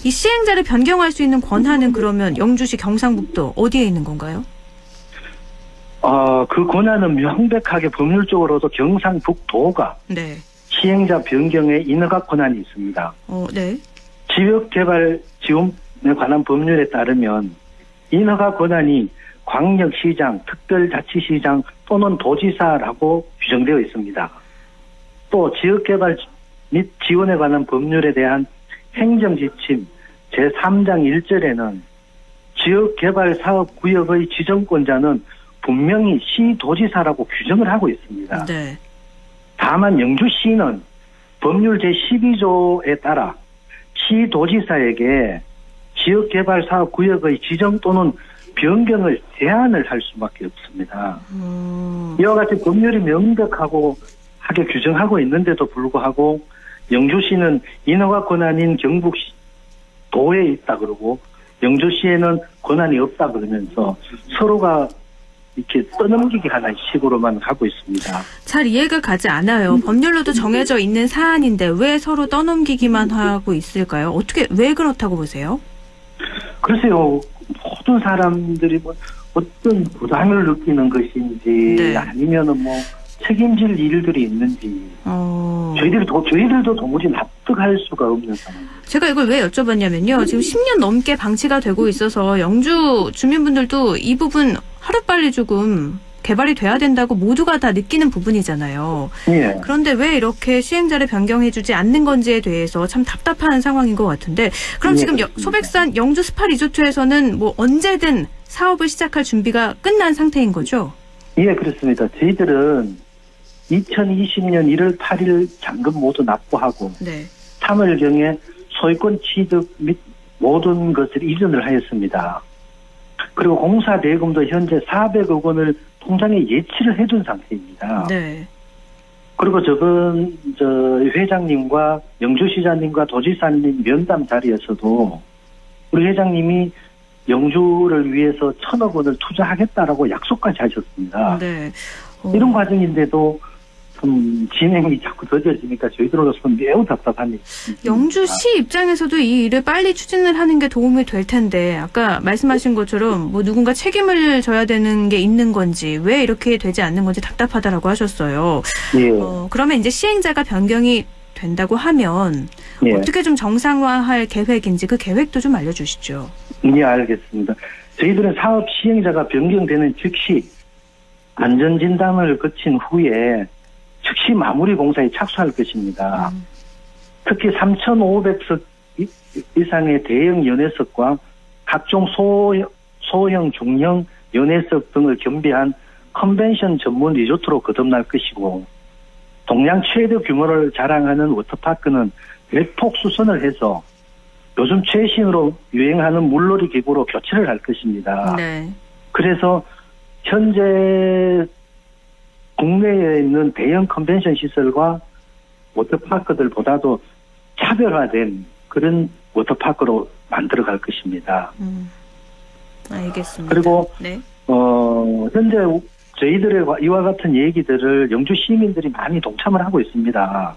S1: 이 시행자를 변경할 수 있는 권한은 그러면 영주시 경상북도 어디에 있는 건가요?
S14: 그 권한은 명백하게 법률적으로도 경상북도가
S1: 네.
S14: 시행자 변경에 인허가 권한이 있습니다.
S1: 네.
S14: 지역개발 지원에 관한 법률에 따르면 인허가 권한이 광역시장, 특별자치시장 또는 도지사라고 규정되어 있습니다. 또 지역개발 및 지원에 관한 법률에 대한 행정지침 제3장 1절에는 지역개발 사업구역의 지정권자는 분명히 시도지사라고 규정을 하고 있습니다.
S1: 네.
S14: 다만 영주시는 법률 제12조에 따라 시도지사에게 지역개발 사업구역의 지정 또는 변경을 제한을 할 수밖에 없습니다. 이와 같이 법률이 명백하고 하게 규정하고 있는데도 불구하고 영주시는 인허가 권한인 경북도에 있다 그러고 영주시에는 권한이 없다 그러면서 서로가 이렇게 떠넘기기 하는 식으로만 하고 있습니다.
S1: 잘 이해가 가지 않아요. 법률로도 정해져 있는 사안인데 왜 서로 떠넘기기만 하고 있을까요? 어떻게 왜 그렇다고 보세요?
S14: 글쎄요. 모든 사람들이 뭐 어떤 부담을 느끼는 것인지
S1: 네.
S14: 아니면은 뭐 책임질 일들이 있는지 저희들도 도무지 납득할 수가 없는 상황.
S1: 제가 이걸 왜 여쭤봤냐면요. 지금 10년 넘게 방치가 되고 있어서 영주 주민분들도 이 부분 하루빨리 조금 개발이 돼야 된다고 모두가 다 느끼는 부분이잖아요.
S14: 예.
S1: 그런데 왜 이렇게 시행자를 변경해주지 않는 건지에 대해서 참 답답한 상황인 것 같은데 그럼 지금 소백산 영주 스파 리조트에서는 뭐 언제든 사업을 시작할 준비가 끝난 상태인 거죠?
S14: 예, 그렇습니다. 저희들은 2020년 1월 8일 잔금 모두 납부하고
S1: 네.
S14: 3월경에 소유권 취득 및 모든 것을 이전을 하였습니다. 그리고 공사 대금도 현재 400억 원을 통장에 예치를 해둔 상태입니다.
S1: 네.
S14: 그리고 저번 회장님과 영주시장님과 도지사님 면담 자리에서도 우리 회장님이 영주를 위해서 1,000억 원을 투자하겠다라고 약속까지 하셨습니다.
S1: 네.
S14: 이런 과정인데도 좀 진행이 자꾸 더뎌지니까 저희들로서는 매우 답답한 일입니다.
S1: 영주시 입장에서도 이 일을 빨리 추진을 하는 게 도움이 될 텐데 아까 말씀하신 것처럼 뭐 누군가 책임을 져야 되는 게 있는 건지 왜 이렇게 되지 않는 건지 답답하다라고 하셨어요.
S14: 예.
S1: 그러면 이제 시행자가 변경이 된다고 하면
S14: 예.
S1: 어떻게 좀 정상화할 계획인지 그 계획도 좀 알려주시죠.
S14: 예, 알겠습니다. 저희들은 사업 시행자가 변경되는 즉시 안전진단을 거친 후에 즉시 마무리 공사에 착수할 것입니다. 특히 3,500석 이상의 대형 연회석과 각종 소형, 중형 연회석 등을 겸비한 컨벤션 전문 리조트로 거듭날 것이고 동양 최대 규모를 자랑하는 워터파크는 대폭 수선을 해서 요즘 최신으로 유행하는 물놀이 기구로 교체를 할 것입니다.
S1: 네.
S14: 그래서 현재 국내에 있는 대형 컨벤션 시설과 워터파크들보다도 차별화된 그런 워터파크로 만들어갈 것입니다.
S1: 알겠습니다.
S14: 그리고
S1: 네.
S14: 현재 저희들의 이와 같은 얘기들을 영주 시민들이 많이 동참을 하고 있습니다.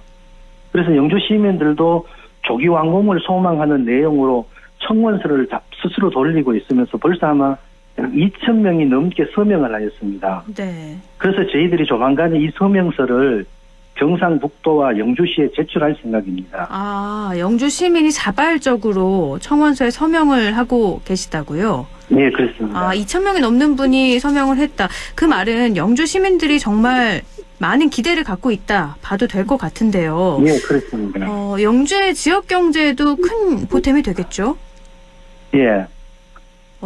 S14: 그래서 영주 시민들도 조기 완공을 소망하는 내용으로 청원서를 스스로 돌리고 있으면서 벌써 아마 2,000명이 넘게 서명을 하였습니다.
S1: 네.
S14: 그래서 저희들이 조만간에 이 서명서를 경상북도와 영주시에 제출할 생각입니다.
S1: 아, 영주 시민이 자발적으로 청원서에 서명을 하고 계시다고요?
S14: 네, 그렇습니다.
S1: 2,000명이 넘는 분이 서명을 했다. 그 말은 영주 시민들이 정말 많은 기대를 갖고 있다 봐도 될 것 같은데요.
S14: 네, 그렇습니다.
S1: 영주의 지역 경제에도 큰 보탬이 되겠죠?
S14: 예.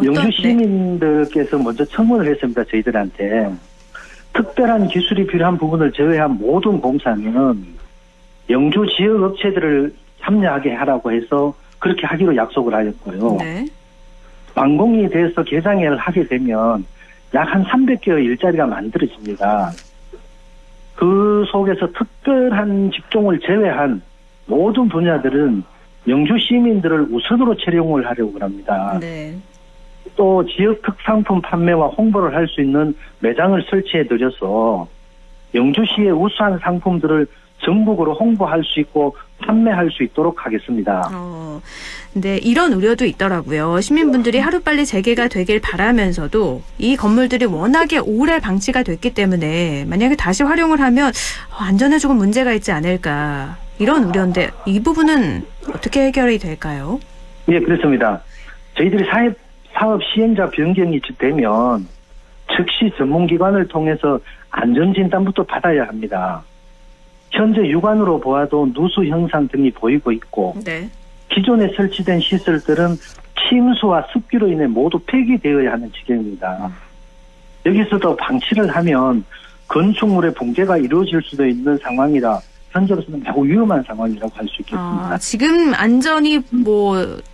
S14: 영주 시민들께서 먼저 청원을 했습니다. 저희들한테. 특별한 기술이 필요한 부분을 제외한 모든 공사는 영주 지역 업체들을 참여하게 하라고 해서 그렇게 하기로 약속을 하였고요.
S1: 네.
S14: 완공이 돼서 개장을 하게 되면 약 한 300개의 일자리가 만들어집니다. 그 속에서 특별한 직종을 제외한 모든 분야들은 영주 시민들을 우선으로 채용을 하려고 합니다.
S1: 네.
S14: 또 지역 특산품 판매와 홍보를 할 수 있는 매장을 설치해 드려서 영주시의 우수한 상품들을 전국으로 홍보할 수 있고 판매할 수 있도록 하겠습니다.
S1: 근데 이런 우려도 있더라고요. 시민분들이 하루빨리 재개가 되길 바라면서도 이 건물들이 워낙에 오래 방치가 됐기 때문에 만약에 다시 활용을 하면 안전에 조금 문제가 있지 않을까 이런 우려인데 이 부분은 어떻게 해결이 될까요?
S14: 예, 그렇습니다. 저희들이 사업 시행자 변경이 되면 즉시 전문기관을 통해서 안전진단부터 받아야 합니다. 현재 육안으로 보아도 누수 현상 등이 보이고 있고
S1: 네.
S14: 기존에 설치된 시설들은 침수와 습기로 인해 모두 폐기되어야 하는 지경입니다. 여기서도 방치를 하면 건축물의 붕괴가 이루어질 수도 있는 상황이라 현재로서는 매우 위험한 상황이라고 할 수 있겠습니다.
S1: 지금 안전이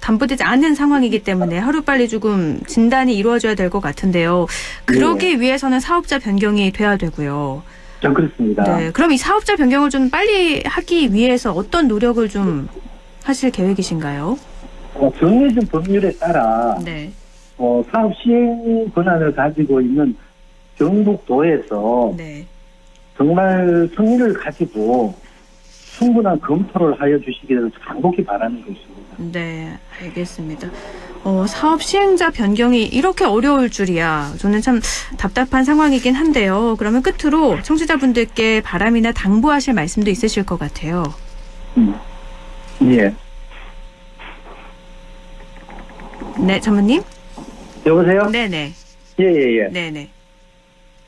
S1: 담보되지 않은 상황이기 때문에 하루빨리 조금 진단이 이루어져야 될 것 같은데요. 그러기 위해서는 사업자 변경이 돼야 되고요.
S14: 그렇습니다.
S1: 네, 그럼 이 사업자 변경을 좀 빨리 하기 위해서 어떤 노력을 좀 하실 계획이신가요?
S14: 정해진 법률에 따라
S1: 네.
S14: 사업 시행 권한을 가지고 있는 경북도에서
S1: 네.
S14: 정말 성의를 가지고 충분한 검토를 하여 주시기를 간곡히 바라는 것입니다.
S1: 네, 알겠습니다. 사업 시행자 변경이 이렇게 어려울 줄이야. 저는 참 답답한 상황이긴 한데요. 그러면 끝으로 청취자분들께 바람이나 당부하실 말씀도 있으실 것 같아요.
S14: 예.
S1: 네, 전무님?
S14: 여보세요?
S1: 네네.
S14: 예.
S1: 네네.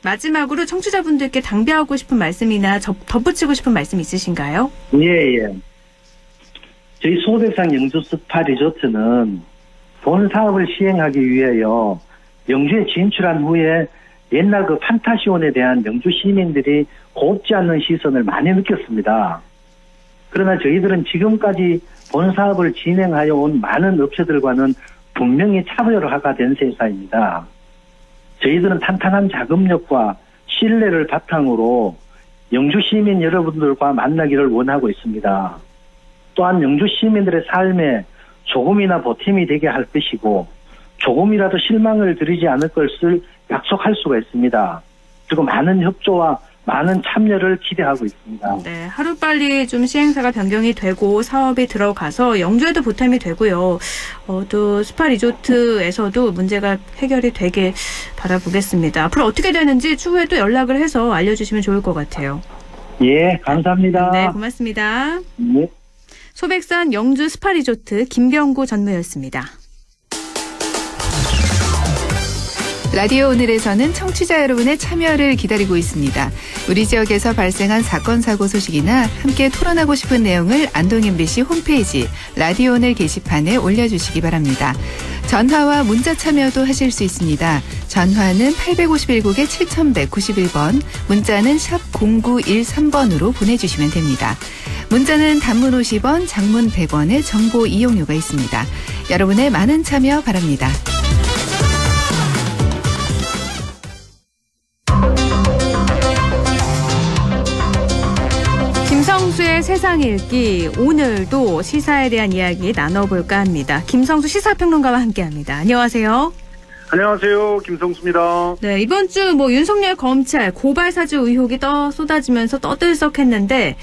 S1: 마지막으로 청취자분들께 당부하고 싶은 말씀이나 덧붙이고 싶은 말씀 있으신가요?
S14: 예. 저희 소백산 영주 스파 리조트는 본 사업을 시행하기 위하여 영주에 진출한 후에 옛날 그 판타시온에 대한 영주 시민들이 곱지 않는 시선을 많이 느꼈습니다. 그러나 저희들은 지금까지 본 사업을 진행하여 온 많은 업체들과는 분명히 차별화가 된 회사입니다. 저희들은 탄탄한 자금력과 신뢰를 바탕으로 영주 시민 여러분들과 만나기를 원하고 있습니다. 또한 영주 시민들의 삶에 조금이나 보탬이 되게 할 것이고 조금이라도 실망을 드리지 않을 것을 약속할 수가 있습니다. 그리고 많은 협조와 많은 참여를 기대하고 있습니다.
S1: 네, 하루빨리 좀 시행사가 변경이 되고 사업이 들어가서 영주에도 보탬이 되고요. 또 스파 리조트에서도 문제가 해결이 되길 바라보겠습니다. 앞으로 어떻게 되는지 추후에 또 연락을 해서 알려주시면 좋을 것 같아요.
S14: 예, 감사합니다.
S1: 네, 고맙습니다.
S14: 네.
S1: 소백산 영주 스파 리조트 김병구 전무였습니다.
S15: 라디오 오늘에서는 청취자 여러분의 참여를 기다리고 있습니다. 우리 지역에서 발생한 사건 사고 소식이나 함께 토론하고 싶은 내용을 안동 MBC 홈페이지 라디오 오늘 게시판에 올려주시기 바랍니다. 전화와 문자 참여도 하실 수 있습니다. 전화는 851국에 7191번, 문자는 샵 0913번으로 보내주시면 됩니다. 문자는 단문 50원, 장문 100원의 정보 이용료가 있습니다. 여러분의 많은 참여 바랍니다.
S1: 김성수의 세상 읽기, 오늘도 시사에 대한 이야기 나눠볼까 합니다. 김성수 시사평론가와 함께합니다. 안녕하세요.
S16: 안녕하세요. 김성수입니다.
S1: 네, 이번 주 윤석열 검찰 고발 사주 의혹이 쏟아지면서 떠들썩했는데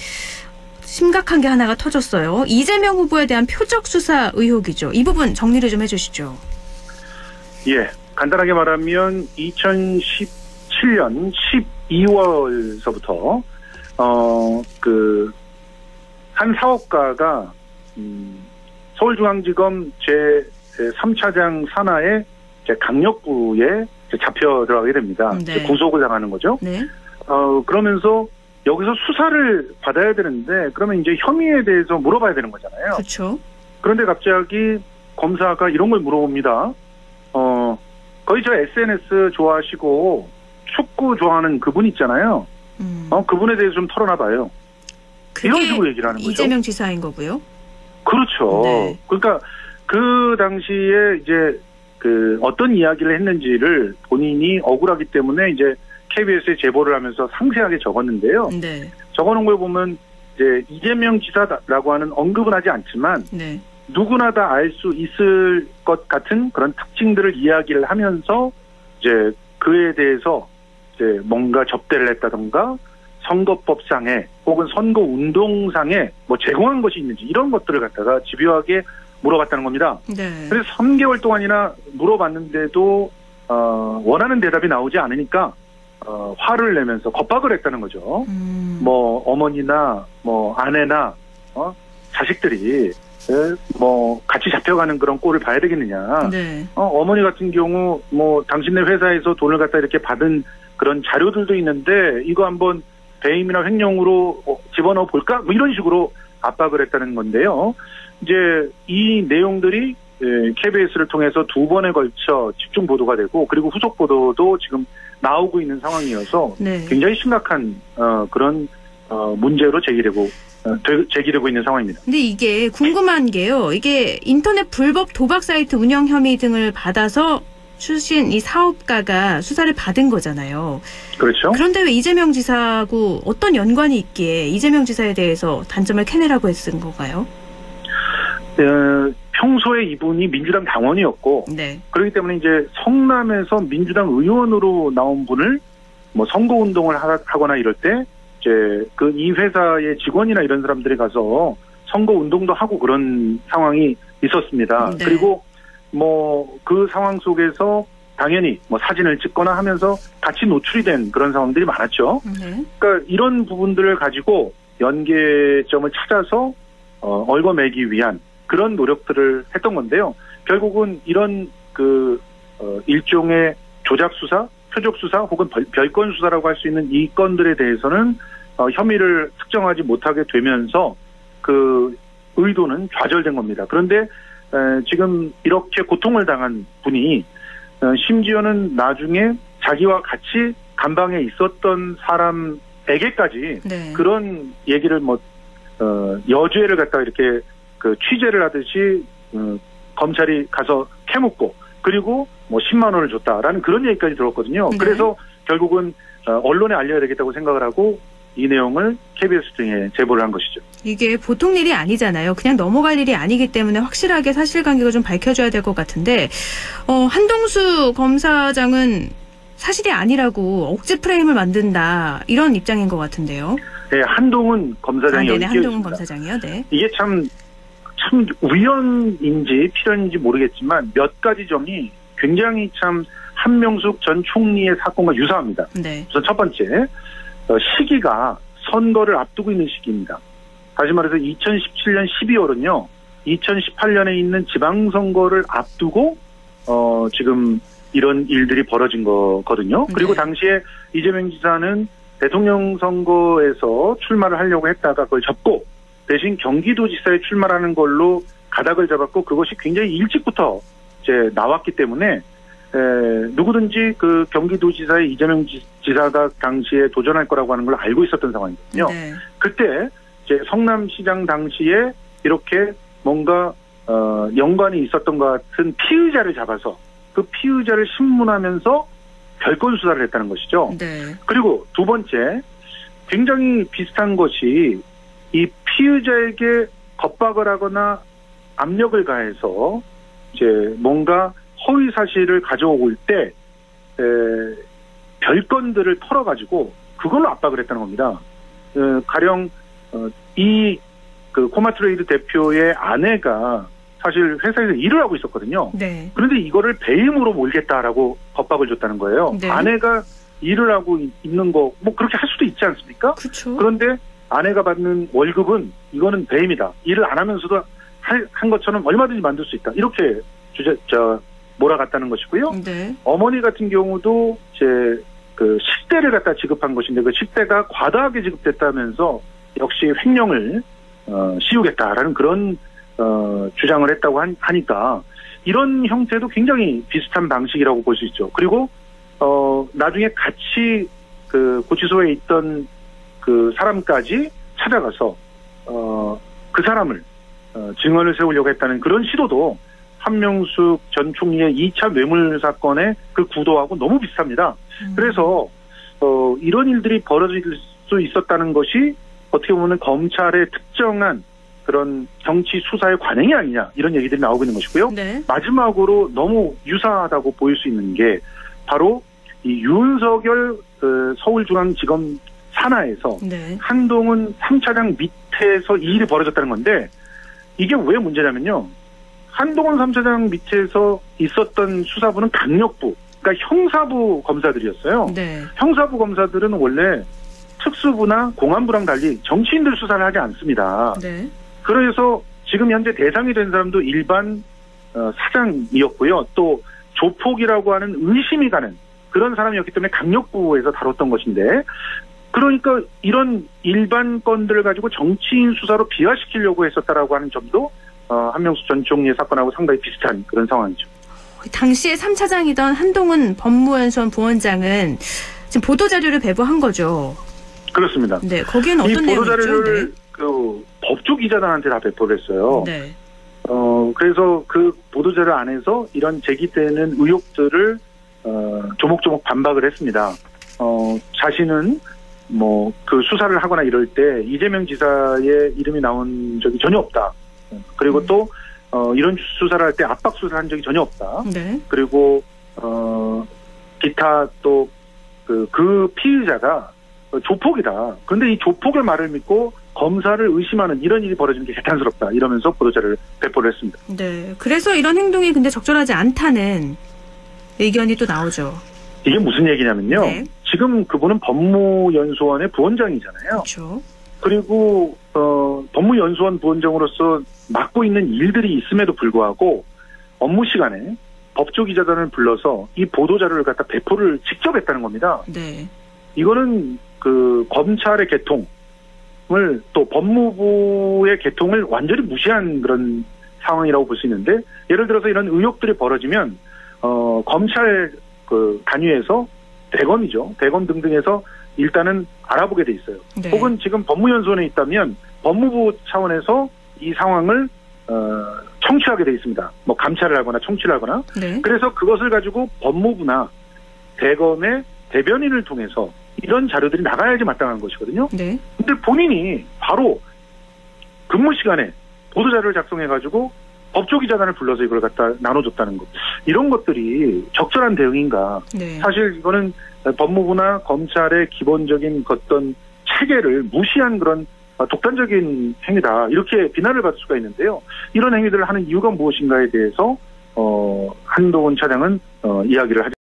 S1: 심각한 게 하나가 터졌어요. 이재명 후보에 대한 표적 수사 의혹이죠. 이 부분 정리를 좀 해주시죠.
S16: 예. 간단하게 말하면 2017년 12월서부터 한 사업가가 서울중앙지검 제3차장 산하의 강력부에 잡혀 들어가게 됩니다.
S1: 네.
S16: 구속을 당하는 거죠.
S1: 네.
S16: 그러면서 여기서 수사를 받아야 되는데 그러면 이제 혐의에 대해서 물어봐야 되는 거잖아요.
S1: 그렇죠.
S16: 그런데 갑자기 검사가 이런 걸 물어봅니다. 거의 저 SNS 좋아하시고 축구 좋아하는 그분 있잖아요. 그분에 대해서 좀 털어놔봐요. 이런 식으로 얘기를 하는 거죠.
S1: 이재명 지사인 거고요.
S16: 그렇죠.
S1: 네.
S16: 그러니까 그 당시에 이제 어떤 이야기를 했는지를 본인이 억울하기 때문에 이제 KBS에 제보를 하면서 상세하게 적었는데요.
S1: 네.
S16: 적어놓은 걸 보면 이제 이재명 지사라고 하는 언급은 하지 않지만
S1: 네.
S16: 누구나 다 알 수 있을 것 같은 그런 특징들을 이야기를 하면서 이제 그에 대해서 이제 뭔가 접대를 했다던가 선거법상에 혹은 선거운동상에 뭐 제공한 것이 있는지 이런 것들을 갖다가 집요하게 물어봤다는 겁니다.
S1: 네.
S16: 그래서 3개월 동안이나 물어봤는데도 원하는 대답이 나오지 않으니까 화를 내면서 겁박을 했다는 거죠. 뭐 어머니나 뭐 아내나 자식들이 뭐 같이 잡혀가는 그런 꼴을 봐야 되겠느냐.
S1: 네.
S16: 어머니 같은 경우 뭐 당신네 회사에서 돈을 갖다 이렇게 받은 그런 자료들도 있는데 이거 한번 배임이나 횡령으로 집어넣어 볼까? 뭐 이런 식으로 압박을 했다는 건데요. 이제 이 내용들이 KBS를 통해서 2번에 걸쳐 집중 보도가 되고 그리고 후속 보도도 지금 나오고 있는 상황이어서
S1: 네.
S16: 굉장히 심각한 그런 문제로 제기되고 있는 상황입니다.
S1: 근데 이게 궁금한 게요. 이게 인터넷 불법 도박 사이트 운영 혐의 등을 받아서 출신 이 사업가가 수사를 받은 거잖아요.
S16: 그렇죠.
S1: 그런데 왜 이재명 지사하고 어떤 연관이 있기에 이재명 지사에 대해서 단점을 캐내라고 했은 건가요?
S16: 평소에 이분이 민주당 당원이었고
S1: 네.
S16: 그렇기 때문에 이제 성남에서 민주당 의원으로 나온 분을 뭐 선거운동을 하거나 이럴 때 이제 이 회사의 직원이나 이런 사람들이 가서 선거운동도 하고 그런 상황이 있었습니다.
S1: 네.
S16: 그리고 뭐 그 상황 속에서 당연히 뭐 사진을 찍거나 하면서 같이 노출이 된 그런 상황들이 많았죠.
S1: 네.
S16: 그러니까 이런 부분들을 가지고 연계점을 찾아서 얽어매기 위한 그런 노력들을 했던 건데요. 결국은 이런 일종의 조작 수사, 표적 수사 혹은 별건 수사라고 할 수 있는 이 건들에 대해서는 혐의를 특정하지 못하게 되면서 그 의도는 좌절된 겁니다. 그런데 지금 이렇게 고통을 당한 분이 심지어는 나중에 자기와 같이 감방에 있었던 사람에게까지
S1: 네.
S16: 그런 얘기를 여죄를 갖다가 이렇게 취재를 하듯이 검찰이 가서 캐묻고 그리고 뭐 10만 원을 줬다라는 그런 얘기까지 들었거든요.
S1: 네.
S16: 그래서 결국은 언론에 알려야 되겠다고 생각을 하고 이 내용을 KBS 등에 제보를 한 것이죠.
S1: 이게 보통 일이 아니잖아요. 그냥 넘어갈 일이 아니기 때문에 확실하게 사실관계가 좀 밝혀져야 될 것 같은데 한동수 검사장은 사실이 아니라고 억지 프레임을 만든다 이런 입장인 것 같은데요.
S16: 네, 한동훈 검사장이
S1: 네네, 한동훈
S16: 있습니다.
S1: 검사장이요. 네.
S16: 이게 참 우연인지 필연인지 모르겠지만 몇 가지 점이 굉장히 참 한명숙 전 총리의 사건과 유사합니다.
S1: 네.
S16: 우선 첫 번째 시기가 선거를 앞두고 있는 시기입니다. 다시 말해서 2017년 12월은요. 2018년에 있는 지방선거를 앞두고 지금 이런 일들이 벌어진 거거든요. 그리고
S1: 네.
S16: 당시에 이재명 지사는 대통령 선거에서 출마를 하려고 했다가 그걸 접고 대신 경기도지사에 출마하는 걸로 가닥을 잡았고 그것이 굉장히 일찍부터 이제 나왔기 때문에 누구든지 그 경기도지사의 이재명 지사가 당시에 도전할 거라고 하는 걸 알고 있었던 상황이거든요.
S1: 네.
S16: 그때 이제 성남시장 당시에 이렇게 뭔가 연관이 있었던 것 같은 피의자를 잡아서 그 피의자를 신문하면서 별건 수사를 했다는 것이죠.
S1: 네.
S16: 그리고 두 번째 굉장히 비슷한 것이 이 피의자에게 겁박을 하거나 압력을 가해서 이제 뭔가 허위 사실을 가져올 때 별건들을 털어가지고 그걸로 압박을 했다는 겁니다. 가령 이 코마트레이드 대표의 아내가 사실 회사에서 일을 하고 있었거든요.
S1: 네.
S16: 그런데 이거를 배임으로 몰겠다라고 겁박을 줬다는 거예요.
S1: 네.
S16: 아내가 일을 하고 있는 거 뭐 그렇게 할 수도 있지 않습니까?
S1: 그렇죠.
S16: 그런데 아내가 받는 월급은 이거는 배임이다. 일을 안 하면서도 한 것처럼 얼마든지 만들 수 있다. 이렇게 몰아갔다는 것이고요.
S1: 네.
S16: 어머니 같은 경우도 그 10대를 갖다 지급한 것인데 그 10대가 과다하게 지급됐다면서 역시 횡령을 씌우겠다라는 그런 주장을 했다고 하니까 이런 형태도 굉장히 비슷한 방식이라고 볼 수 있죠. 그리고 나중에 같이 그 구치소에 있던 그 사람까지 찾아가서 그 사람을 증언을 세우려고 했다는 그런 시도도 한명숙 전 총리의 2차 뇌물 사건의 그 구도하고 너무 비슷합니다. 그래서 이런 일들이 벌어질 수 있었다는 것이 어떻게 보면 검찰의 특정한 그런 정치 수사의 관행이 아니냐 이런 얘기들이 나오고 있는 것이고요.
S1: 네.
S16: 마지막으로 너무 유사하다고 보일 수 있는 게 바로 이 윤석열 서울중앙지검 산하에서
S1: 네.
S16: 한동훈 3차장 밑에서 이 일이 벌어졌다는 건데 이게 왜 문제냐면요. 한동훈 3차장 밑에서 있었던 수사부는 강력부, 그러니까 형사부 검사들이었어요.
S1: 네.
S16: 형사부 검사들은 원래 특수부나 공안부랑 달리 정치인들 수사를 하지 않습니다.
S1: 네.
S16: 그래서 지금 현재 대상이 된 사람도 일반 사장이었고요. 또 조폭이라고 하는 의심이 가는 그런 사람이었기 때문에 강력부에서 다뤘던 것인데 그러니까 이런 일반 건들을 가지고 정치인 수사로 비화시키려고 했었다라고 하는 점도 한명숙 전 총리의 사건하고 상당히 비슷한 그런 상황이죠.
S1: 당시에 3차장이던 한동훈 법무연수원 부원장은 지금 보도자료를 배부한 거죠.
S16: 그렇습니다.
S1: 네, 거기에는 어떤
S16: 이
S1: 내용이죠?
S16: 보도자료를 그 법조기자단한테 다 배포를 했어요.
S1: 네.
S16: 그래서 그 보도자료 안에서 이런 제기되는 의혹들을 조목조목 반박을 했습니다. 자신은 뭐 그 수사를 하거나 이럴 때 이재명 지사의 이름이 나온 적이 전혀 없다. 그리고 또 이런 수사를 할 때 압박 수사를 한 적이 전혀 없다.
S1: 네.
S16: 그리고 기타 또 그 피의자가 조폭이다. 그런데 이 조폭의 말을 믿고 검사를 의심하는 이런 일이 벌어지는 게 개탄스럽다. 이러면서 보도자료를 배포를 했습니다.
S1: 네. 그래서 이런 행동이 근데 적절하지 않다는 의견이 또 나오죠.
S16: 이게 무슨 얘기냐면요.
S1: 네.
S16: 지금 그분은 법무연수원의 부원장이잖아요.
S1: 그렇죠.
S16: 그리고 법무연수원 부원장으로서 맡고 있는 일들이 있음에도 불구하고 업무 시간에 법조기자단을 불러서 이 보도자료를 갖다 배포를 직접 했다는 겁니다.
S1: 네.
S16: 이거는 그 검찰의 개통을 또 법무부의 개통을 완전히 무시한 그런 상황이라고 볼 수 있는데 예를 들어서 이런 의혹들이 벌어지면 검찰 그 단위에서 대검 등등에서 일단은 알아보게 돼 있어요.
S1: 네.
S16: 혹은 지금 법무연수원에 있다면 법무부 차원에서 이 상황을 청취하게 돼 있습니다. 뭐 감찰을 하거나 청취를 하거나.
S1: 네.
S16: 그래서 그것을 가지고 법무부나 대검의 대변인을 통해서 이런 자료들이 나가야지 마땅한 것이거든요.
S1: 네.
S16: 근데 본인이 바로 근무 시간에 보도자료를 작성해가지고 법조기자단을 불러서 이걸 갖다 나눠줬다는 것. 이런 것들이 적절한 대응인가.
S1: 네.
S16: 사실 이거는 법무부나 검찰의 기본적인 어떤 체계를 무시한 그런 독단적인 행위다. 이렇게 비난을 받을 수가 있는데요. 이런 행위들을 하는 이유가 무엇인가에 대해서 한동훈 차장은 이야기를 하죠.